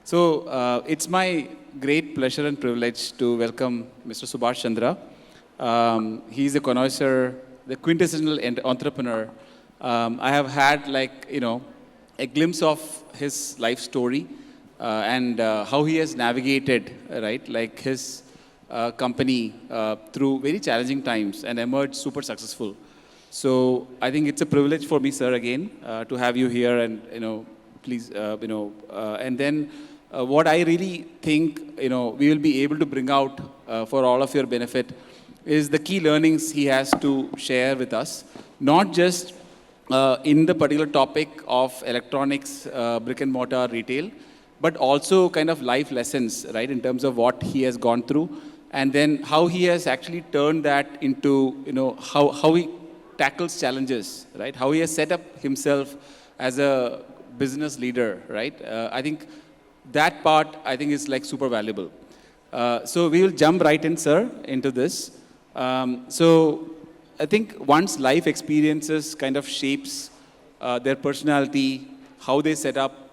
It's my great pleasure and privilege to welcome Mr. Subhash Chandra. He's a connoisseur, the quintessential entrepreneur. I have had a glimpse of his life story and how he has navigated, right, like his company through very challenging times and emerged super successful. So I think it's a privilege for me, sir, again, to have you here and, please, and then what I really think, we will be able to bring out for all of your benefit is the key learnings he has to share with us, not just in the particular topic of electronics, brick and mortar retail, but also kind of life lessons, right, in terms of what he has gone through, and then how he has actually turned that into, how he tackles challenges, right, how he has set up himself as a business leader, right. I think that part, is like super valuable. So we will jump right in, sir, into this. So I think once life experiences kind of shapes their personality, how they set up,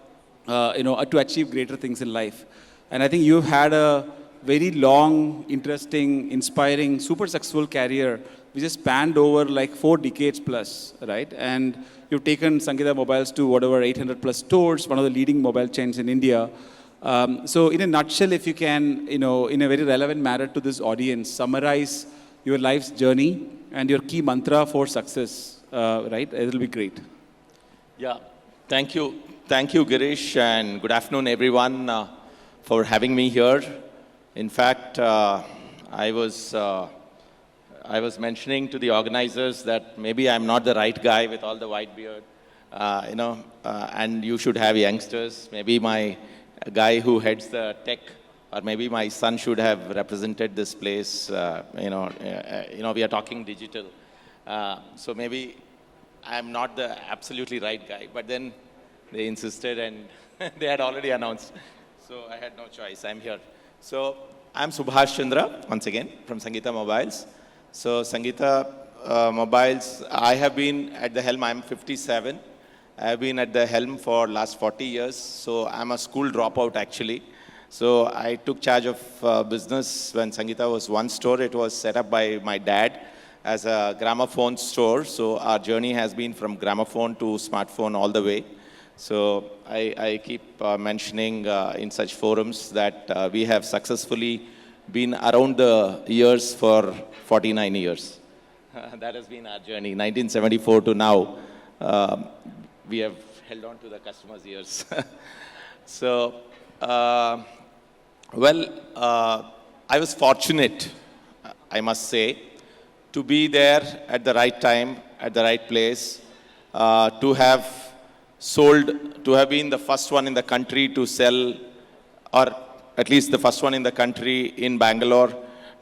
to achieve greater things in life. And I think you've had a very long, interesting, inspiring, super successful career which has spanned over like 4 decades plus, right? And you've taken Sangeeta Mobiles to whatever 800 plus stores, one of the leading mobile chains in India. So in a nutshell, if you can, in a very relevant manner to this audience, summarize your life's journey and your key mantra for success, right? It'll be great. Yeah, thank you. Thank you, Girish, and good afternoon, everyone, for having me here. In fact, I was mentioning to the organizers that maybe I'm not the right guy with all the white beard, and you should have youngsters. Maybe my guy who heads the tech, or maybe my son should have represented this place. We are talking digital, so maybe I'm not the absolutely right guy. But then they insisted, and they had already announced, so I had no choice. I'm here. So I'm Subhash Chandra once again from Sangeeta Mobiles. So Sangeeta Mobiles, I have been at the helm. I'm 57. I have been at the helm for last 40 years. So I'm a school dropout actually. So I took charge of business when Sangeeta was one store. It was set up by my dad as a gramophone store. So our journey has been from gramophone to smartphone all the way. So I keep mentioning in such forums that we have successfully been around the years for 49 years. That has been our journey, 1974 to now. We have held on to the customers' ears. So, I was fortunate, I must say, to be there at the right time, at the right place, to have been the first one in the country to sell, or at least the first one in the country in Bangalore,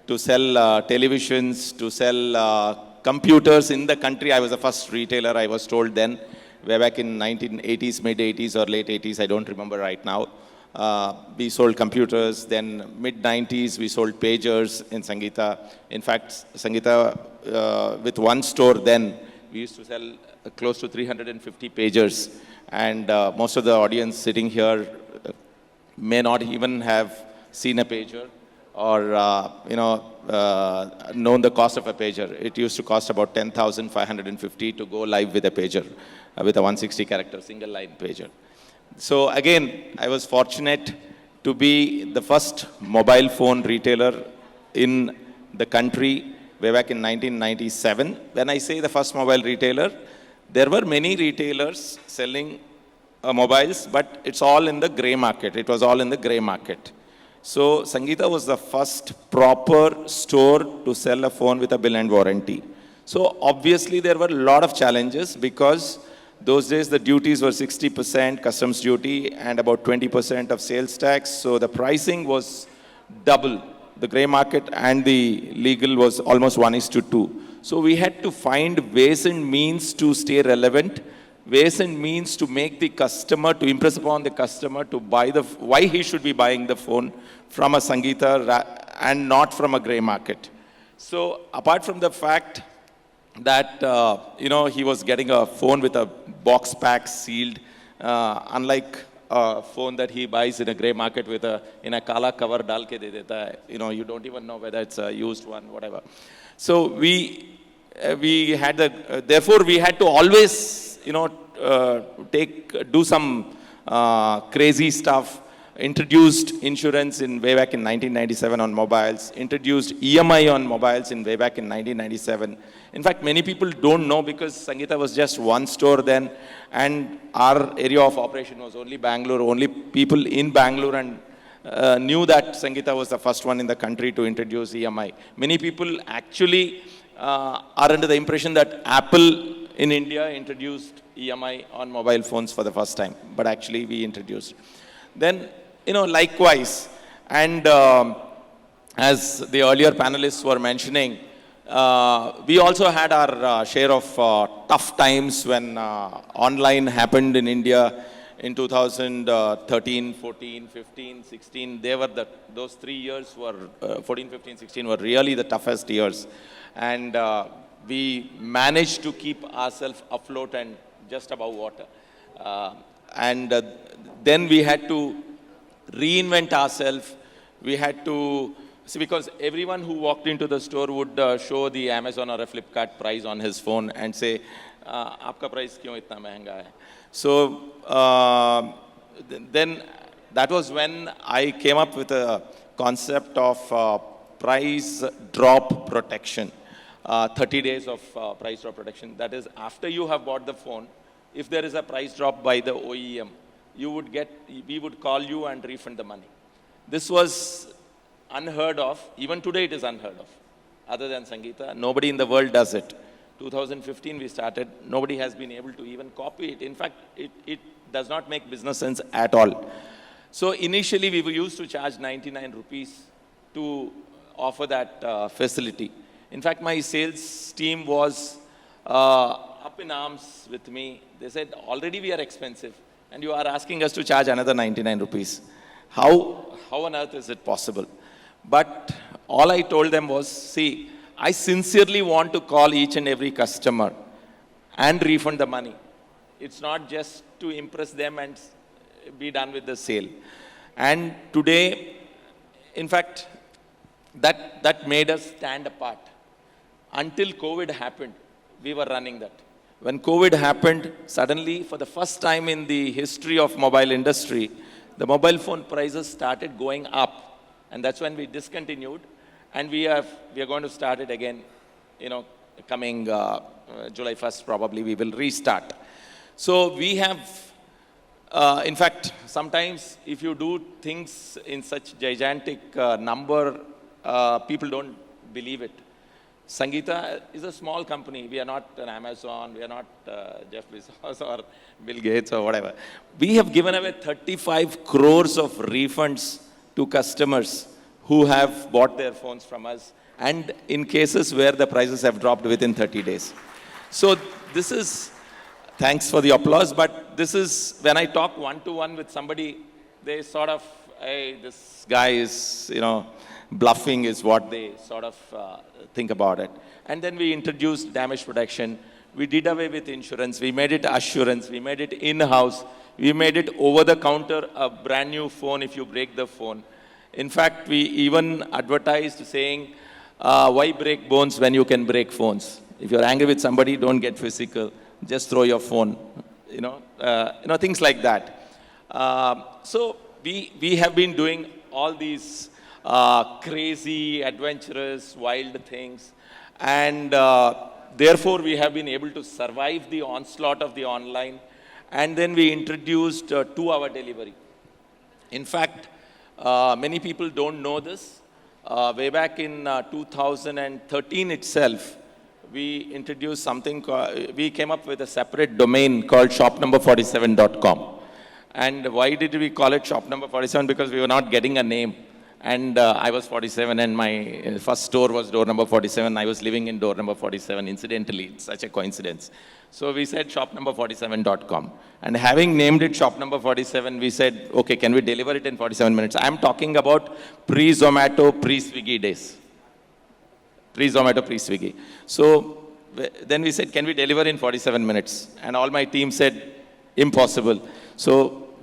to sell televisions, to sell computers in the country. I was the first retailer, I was told then, way back in 1980s, mid-80s or late 80s, I don't remember right now. We sold computers. Then mid-90s, we sold pagers in Sangeeta. In fact, Sangeeta, with one store then, we used to sell close to 350 pagers. And most of the audience sitting here may not even have seen a pager or, known the cost of a pager. It used to cost about 10,550 to go live with a pager, with a 160-character single-line pager. So again, I was fortunate to be the first mobile phone retailer in the country way back in 1997. When I say the first mobile retailer, there were many retailers selling mobiles, but it's all in the gray market. It was all in the gray market. So Sangeeta was the first proper store to sell a phone with a bill and warranty. So obviously there were a lot of challenges because those days the duties were 60% customs duty and about 20% of sales tax. So the pricing was double. The gray market and the legal was almost 1:2. So we had to find ways and means to stay relevant, ways and means to make the customer, to impress upon the customer to buy why he should be buying the phone from a Sangeeta and not from a gray market. So apart from the fact that, he was getting a phone with a box pack sealed, unlike phone that he buys in a grey market with in a kala cover dal ke de deta hai. You don't even know whether it's a used one, whatever. So we had therefore we had to always, do some crazy stuff. Introduced insurance in way back in 1997 on mobiles, introduced EMI on mobiles in way back in 1997. In fact, many people don't know because Sangeeta was just one store then, and our area of operation was only Bangalore. Only people in Bangalore and knew that Sangeeta was the first one in the country to introduce EMI. Many people actually are under the impression that Apple in India introduced EMI on mobile phones for the first time, but actually we introduced. Then, likewise, and as the earlier panelists were mentioning, we also had our share of tough times when online happened in India in 2013, 14, 15, 16. Those 3 years were, 14, 15, 16 were really the toughest years. And we managed to keep ourselves afloat and just above water. And then we had to reinvent ourselves. We had to see, because everyone who walked into the store would show the Amazon or a Flipkart price on his phone and say, "Aapka price kyun itna mehenga hai?" So then that was when I came up with a concept of price drop protection, 30 days of price drop protection. That is, after you have bought the phone, if there is a price drop by the OEM, we would call you and refund the money. This was unheard of. Even today it is unheard of. Other than Sangeeta, nobody in the world does it. 2015 we started. Nobody has been able to even copy it. In fact, it does not make business sense at all. So initially we used to charge 99 rupees to offer that facility. In fact, my sales team was up in arms with me. They said, already we are expensive, and you are asking us to charge another 99 rupees. How on earth is it possible? But all I told them was, see, I sincerely want to call each and every customer and refund the money. It's not just to impress them and be done with the sale. And today, in fact, that made us stand apart. Until COVID happened, we were running that. When COVID happened, suddenly, for the first time in the history of mobile industry, the mobile phone prices started going up. And that's when we discontinued. And we are going to start it again, coming July 1st, probably we will restart. So we have, in fact, sometimes if you do things in such gigantic number, people don't believe it. Sangeeta is a small company. We are not an Amazon. We are not Jeff Bezos or Bill Gates or whatever. We have given away 35 crores of refunds to customers who have bought their phones from us, and in cases where the prices have dropped within 30 days. So this is, thanks for the applause, but this is, when I talk one-to-one with somebody, they sort of, hey, this guy is, bluffing is what they sort of think about it. And then we introduced damage protection. We did away with insurance. We made it assurance. We made it in-house. We made it over-the-counter, a brand new phone if you break the phone. In fact, we even advertised saying, why break bones when you can break phones? If you're angry with somebody, don't get physical. Just throw your phone. Things like that. So we have been doing all these crazy, adventurous, wild things. And therefore, we have been able to survive the onslaught of the online. And then we introduced 2-hour delivery. In fact, many people don't know this. Way back in 2013 itself, we introduced something, we came up with a separate domain called shopnumber47.com. And why did we call it shop number 47? Because we were not getting a name. And I was 47 and my first store was door number 47. I was living in door number 47, incidentally. It's such a coincidence. So we said shopnumber47.com. And having named it shop number 47, we said, okay, can we deliver it in 47 minutes? I'm talking about pre-Zomato, pre-Swiggy days. Pre-Zomato, pre-Swiggy. So then we said, can we deliver in 47 minutes? And all my team said, impossible. So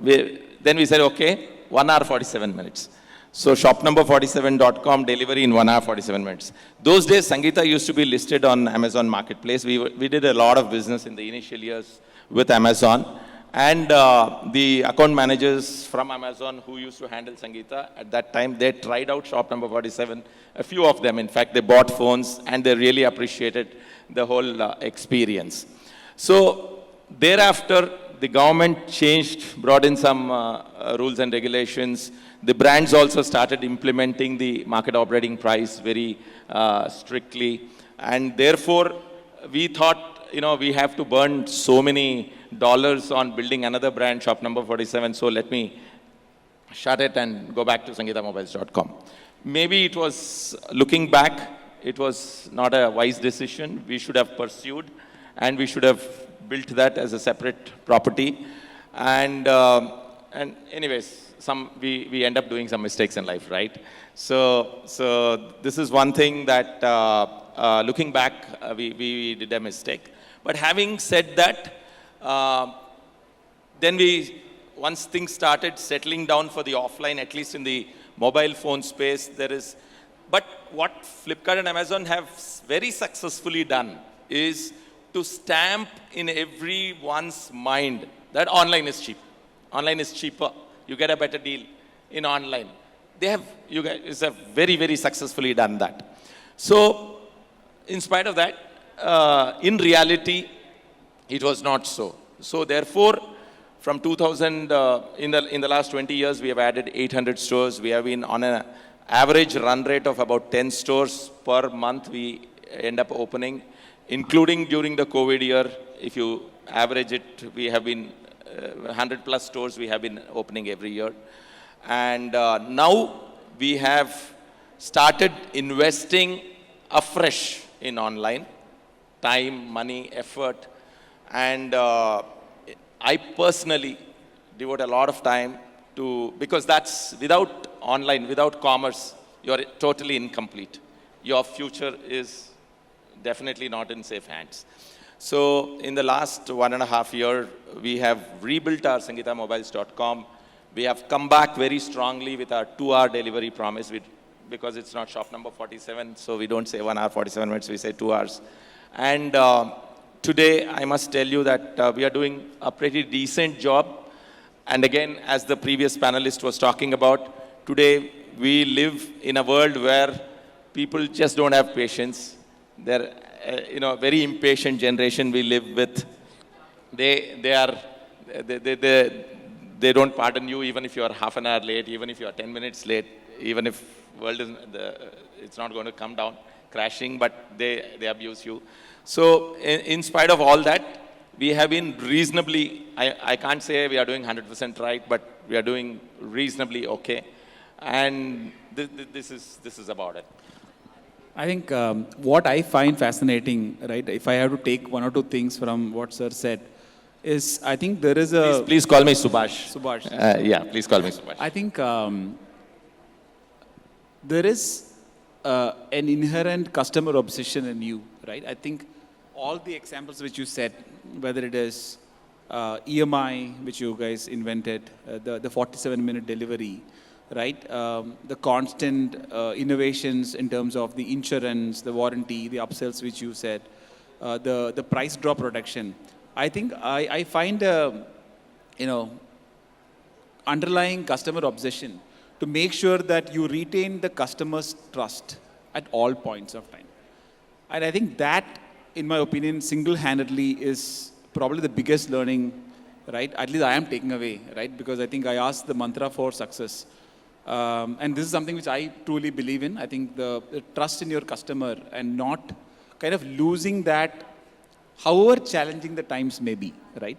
Then we said, okay, 1 hour 47 minutes. So shopnumber47.com delivery in 1 hour 47 minutes. Those days, Sangeeta used to be listed on Amazon Marketplace. We did a lot of business in the initial years with Amazon. And the account managers from Amazon who used to handle Sangeeta at that time, they tried out Shop Number 47. A few of them, in fact, they bought phones and they really appreciated the whole experience. So thereafter, the government changed, brought in some rules and regulations. The brands also started implementing the market operating price very strictly. And therefore, we thought, we have to burn so many dollars on building another brand, Shop Number 47. So let me shut it and go back to sangeetamobiles.com. Maybe it was, looking back, it was not a wise decision. We should have pursued and we should have built that as a separate property. And anyways, we end up doing some mistakes in life, right? So this is one thing that, looking back, we did a mistake. But having said that, then once things started settling down for the offline, at least in the mobile phone space, but what Flipkart and Amazon have very successfully done is to stamp in everyone's mind that online is cheap. Online is cheaper. You get a better deal in online. You guys have very, very successfully done that. So, in spite of that, in reality, it was not so. So, therefore, from 2000, in the last 20 years, we have added 800 stores. We have been on an average run rate of about 10 stores per month we end up opening, including during the COVID year. If you average it, we have been 100 plus stores we have been opening every year. And now we have started investing afresh in online, time, money, effort. And I personally devote a lot of time because that's without online, without commerce, you're totally incomplete. Your future is definitely not in safe hands. So in the last 1.5 years, we have rebuilt our sangeetamobiles.com. We have come back very strongly with our 2-hour delivery promise because it's not Shop Number 47, so we don't say 1 hour 47 minutes, we say 2 hours. And today, I must tell you that we are doing a pretty decent job. And again, as the previous panelist was talking about, today we live in a world where people just don't have patience. They're very impatient generation we live with. They don't pardon you even if you are half an hour late, even if you are 10 minutes late, even if world it's not going to come down crashing, but they abuse you. So in spite of all that, we have been reasonably, I can't say we are doing 100% right, but we are doing reasonably okay. And this is about it. I think what I find fascinating, right, if I have to take one or two things from what Sir said, is I think there is a... Please call me Subhash. Subhash. Yeah, please call me Subhash. I think there is an inherent customer obsession in you, right? I think all the examples which you said, whether it is EMI, which you guys invented, the 47-minute delivery, right? The constant innovations in terms of the insurance, the warranty, the upsells which you said, the price drop protection. I think I find underlying customer obsession to make sure that you retain the customer's trust at all points of time. And I think that, in my opinion, single-handedly is probably the biggest learning, right? At least I am taking away, right? Because I think I asked the mantra for success. And this is something which I truly believe in. I think the trust in your customer and not kind of losing that, however challenging the times may be, right?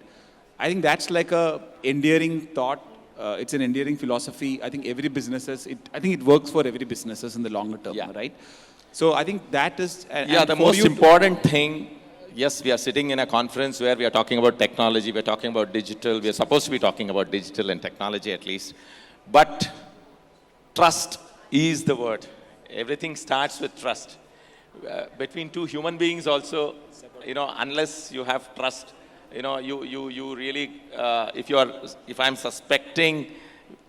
I think that's like a endearing thought. It's an endearing philosophy. I think every businesses, I think it works for every businesses in the longer term, right? So I think that is... the most important thing, yes, we are sitting in a conference where we are talking about technology, we are talking about digital, we are supposed to be talking about digital and technology at least. But trust is the word. Everything starts with trust. Between two human beings also, unless you have trust, you really, if I'm suspecting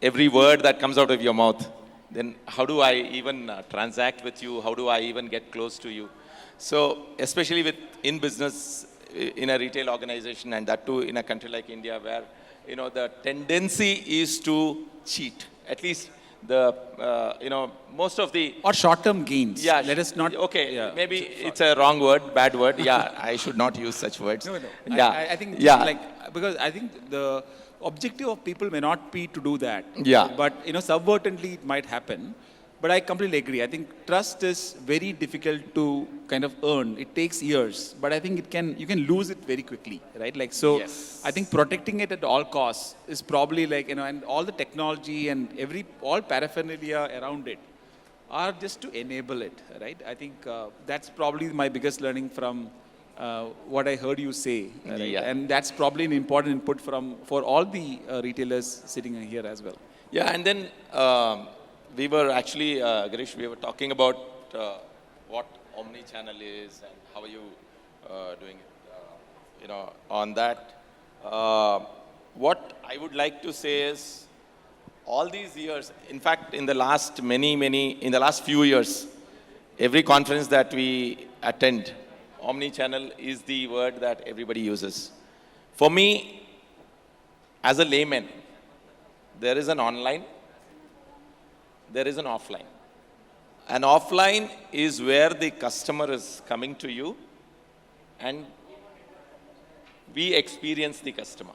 every word that comes out of your mouth, then how do I even transact with you? How do I even get close to you? So, especially in business, in a retail organization, and that too in a country like India, where the tendency is to cheat. At least most of the Or short-term gains. yeah. Let us not. Okay, Yeah. maybe it's a wrong word, bad word. Yeah, I should not use such words. No. Yeah, I think yeah. like because I think the objective of people may not be to do that. Yeah. But subvertently it might happen. But I completely agree. I think trust is very difficult to kind of earn. It takes years, but I think you can lose it very quickly, right? Like so. Yes. I think protecting it at all costs is probably like and all the technology and all paraphernalia around it are just to enable it, right? I think that's probably my biggest learning from what I heard you say, right? Yeah. And that's probably an important input for all the retailers sitting here as well. Yeah, and then we were actually, Girish, we were talking about what Omnichannel is and how are you doing it, on that. What I would like to say is, all these years, in fact, in the last few years, every conference that we attend, Omnichannel is the word that everybody uses. For me, as a layman, there is an online, there is an offline. An offline is where the customer is coming to you and we experience the customer.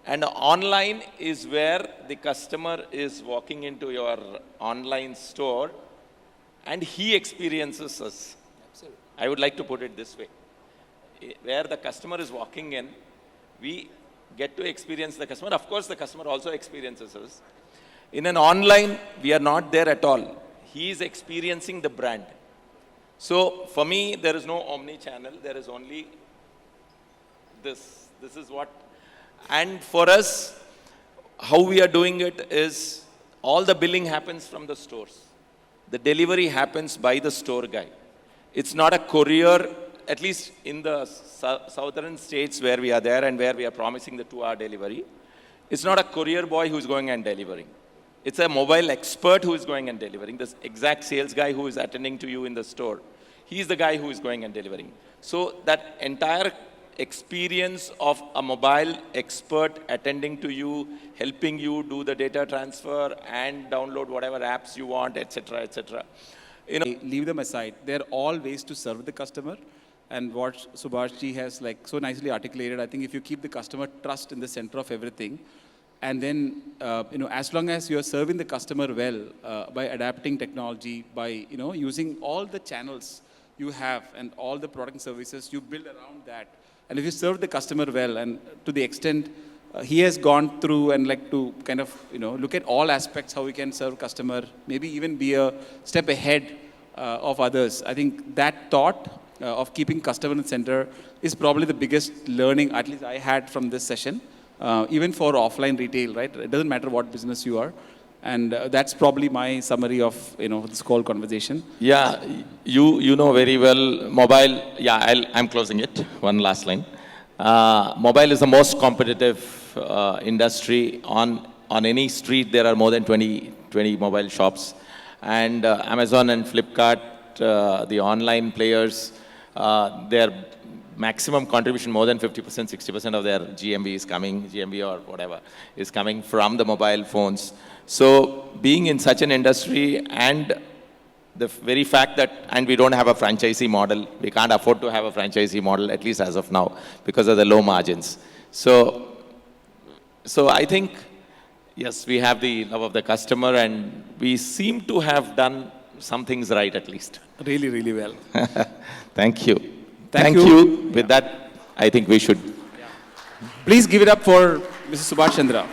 And online is where the customer is walking into your online store and he experiences us. Absolutely. I would like to put it this way. Where the customer is walking in, we get to experience the customer. Of course, the customer also experiences us. In an online, we are not there at all. He is experiencing the brand. So for me, there is no omni-channel. There is only this. This is what. And for us, how we are doing it is all the billing happens from the stores. The delivery happens by the store guy. It's not a courier, at least in the southern states where we are there and where we are promising the 2-hour delivery. It's not a courier boy who's going and delivering. It's a mobile expert who is going and delivering. This exact sales guy who is attending to you in the store. He's the guy who is going and delivering. So that entire experience of a mobile expert attending to you, helping you do the data transfer and download whatever apps you want, etc., etc. Leave them aside. They're all ways to serve the customer. And what Subhashji has so nicely articulated, I think if you keep the customer trust in the center of everything, and then, as long as you're serving the customer well by adapting technology, by, using all the channels you have and all the product and services you build around that. And if you serve the customer well, and to the extent he has gone through and to kind of, look at all aspects, how we can serve customer, maybe even be a step ahead of others. I think that thought of keeping customer in the center is probably the biggest learning, at least I had from this session. Even for offline retail, right? It doesn't matter what business you are. And that's probably my summary of, this whole conversation. Yeah, you know very well, mobile, yeah, I'm closing it, one last line. Mobile is the most competitive industry. On any street, there are more than 20 mobile shops. And Amazon and Flipkart, the online players, their maximum contribution, more than 50%, 60% of their GMV or whatever, is coming from the mobile phones. So being in such an industry and the very fact that, and we don't have a franchisee model, we can't afford to have a franchisee model, at least as of now, because of the low margins. So I think, yes, we have the love of the customer and we seem to have done some things right at least. Really, really well. Thank you. Thank you. With that, I think we should. Please give it up for Mrs. Subhash Chandra.